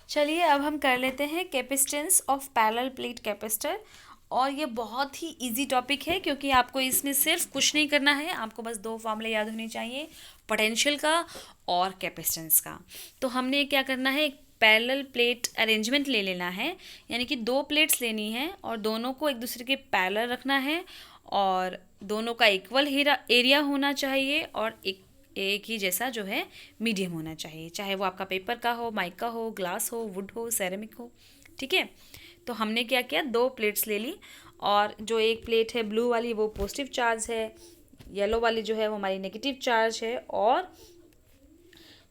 चलिए अब हम कर लेते हैं capacitance of parallel plate capacitor. और ये बहुत ही इजी टॉपिक है क्योंकि आपको इसमें सिर्फ कुछ नहीं करना है, आपको बस दो फॉर्मूले याद होने चाहिए, पोटेंशियल का और कैपेसिटेंस का। तो हमने क्या करना है, एक पैरेलल प्लेट अरेंजमेंट ले लेना है, यानी कि दो प्लेट्स लेनी है और दोनों को एक दूसरे के पैरेलल रखना है और दोनों का इक्वल एरिया होना चाहिए और एक ही जैसा जो है मीडियम होना चाहिए, चाहे वो आपका पेपर का हो, माइक का हो, ग्लास हो, वुड हो, सेरेमिक हो। ठीक है, तो हमने क्या किया, दो प्लेट्स ले ली और जो एक प्लेट है ब्लू वाली वो पॉजिटिव चार्ज है, येलो वाली जो है वो हमारी नेगेटिव चार्ज है और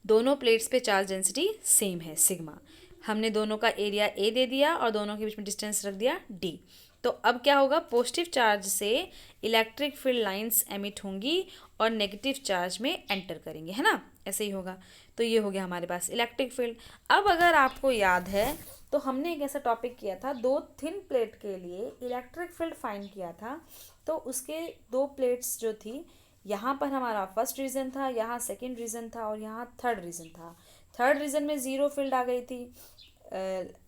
दोनों प्लेट्स पे चार्ज डेंसिटी सेम है सिग्मा। हमने दोनों का एरिया ए दे दिया और दोनों के बीच में डिस्टेंस रख दिया डी। तो अब क्या होगा, पॉजिटिव चार्ज से इलेक्ट्रिक फील्ड लाइंस एमिट होंगी और नेगेटिव चार्ज में एंटर करेंगे, है ना, ऐसे ही होगा। तो ये हो गया हमारे पास इलेक्ट्रिक फील्ड। अब अगर आपको याद है तो हमने एक ऐसा टॉपिक किया था, दो थिन प्लेट के लिए इलेक्ट्रिक फील्ड फाइंड किया था। तो उसके दो प्लेट्स जो थी, यहाँ पर हमारा फर्स्ट रीजन था, यहाँ सेकंड रीजन था और यहाँ थर्ड रीजन था। थर्ड रीजन में ज़ीरो फील्ड आ गई थी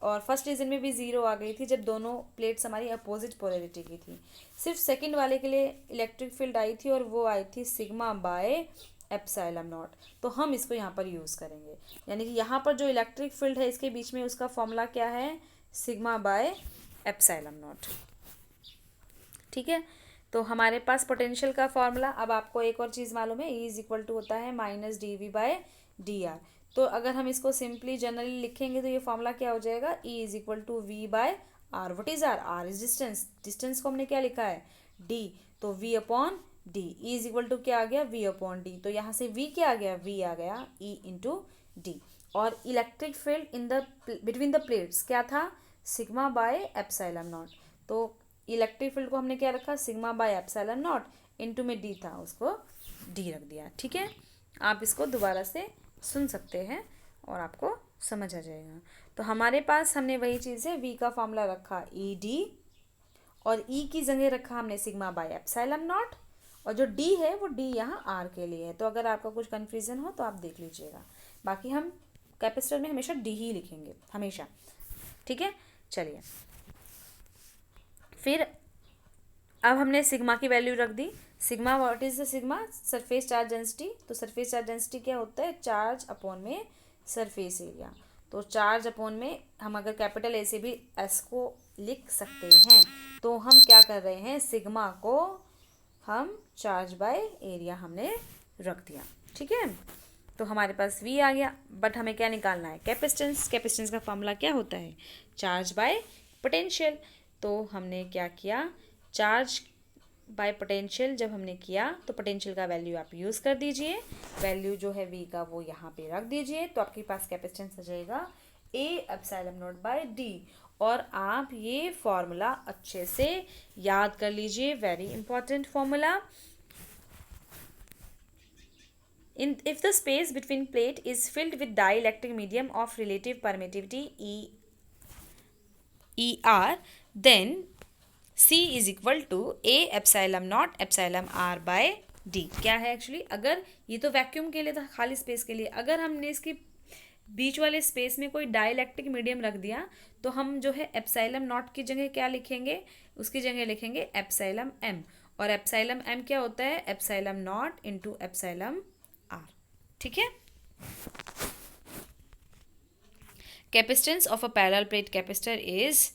और फर्स्ट रीजन में भी ज़ीरो आ गई थी जब दोनों प्लेट्स हमारी अपोजिट पोलैरिटी की थी। सिर्फ सेकंड वाले के लिए इलेक्ट्रिक फील्ड आई थी और वो आई थी सिग्मा बाय एप्सिलॉन नॉट। तो हम इसको यहाँ पर यूज़ करेंगे, यानी कि यहाँ पर जो इलेक्ट्रिक फील्ड है इसके बीच में उसका फॉर्मूला क्या है, सिग्मा बाय एप्सिलॉन नॉट। ठीक है, तो हमारे पास पोटेंशियल का फॉर्मूला। अब आपको एक और चीज़ मालूम है, E इज इक्वल टू होता है minus D V by D R. तो अगर हम इसको सिंपली जनरली लिखेंगे तो ये फॉर्मूला क्या हो जाएगा, E is equal to V by R. What is R, R is distance, distance को हमने क्या लिखा है, डी, तो V upon D. E is equal to क्या आ गया, वी अपॉन डी। तो यहाँ से वी क्या आ गया, वी आ गया E इंटू डी। और electric field in the between the plates क्या था, सिग्मा बाय एप्सिलॉन नॉट। तो इलेक्ट्रिक फील्ड को हमने क्या रखा, sigma by epsilon not, into में डी था उसको डी रख दिया। ठीक है, आप इसको दोबारा से सुन सकते हैं और आपको समझ आ जाएगा। तो हमारे पास हमने वही चीज़ है, वी का फॉर्मूला रखा ई डी और ई की जगह रखा हमने सिग्मा बाय एप्सिलॉन नॉट और जो डी है वो डी यहाँ आर के लिए है। तो अगर आपका कुछ कन्फ्यूज़न हो तो आप देख लीजिएगा, बाकी हम कैपेसिटर में हमेशा डी ही लिखेंगे हमेशा। ठीक है, चलिए फिर अब हमने सिग्मा की वैल्यू रख दी। Sigma, what is the sigma, surface charge density. तो सरफेस चार्ज डेंसिटी क्या होता है, चार्ज अपॉन में सरफेस एरिया। तो चार्ज अपॉन में हम अगर कैपिटल ए से भी एस को लिख सकते हैं, तो हम क्या कर रहे हैं, सिग्मा को हम चार्ज बाय एरिया हमने रख दिया। ठीक है, तो हमारे पास वी आ गया, बट हमें क्या निकालना है, कैपेसिटेंस। कैपेसिटेंस का फॉर्मूला क्या होता है, चार्ज बाय पोटेंशियल। तो हमने क्या किया, चार्ज बाय पोटेंशियल जब हमने किया तो पोटेंशियल का वैल्यू आप यूज़ कर दीजिए, वैल्यू जो है वी का वो यहाँ पे रख दीजिए, तो आपके पास कैपेसिटेंस आ जाएगा A epsilon naught by D. और आप ये फॉर्मूला अच्छे से याद कर लीजिए, very important formula. If the space between plate is filled with dielectric medium of relative permittivity ER, then C is equal to A epsilon not epsilon R by D। क्या है एक्चुअली, अगर ये तो वैक्यूम के लिए था, खाली space के लिए, अगर हमने इसकी बीच वाले स्पेस में कोई डाइलेक्ट्रिक मीडियम रख दिया तो हम जो है एप्सिलॉन नॉट की जगह क्या लिखेंगे, उसकी जगह लिखेंगे एप्सिलॉन M। और एप्सिलॉन M क्या होता है, epsilon not into epsilon R। ठीक है, capacitance of a parallel plate capacitor is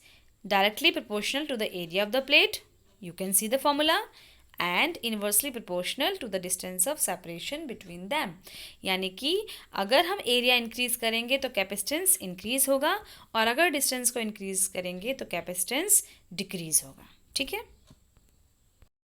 directly proportional to the area of the plate, you can see the formula, and inversely proportional to the distance of separation between them। यानी कि अगर हम area increase करेंगे तो capacitance increase होगा और अगर distance को इंक्रीज करेंगे तो कैपेसिटेंस डिक्रीज होगा। ठीक है।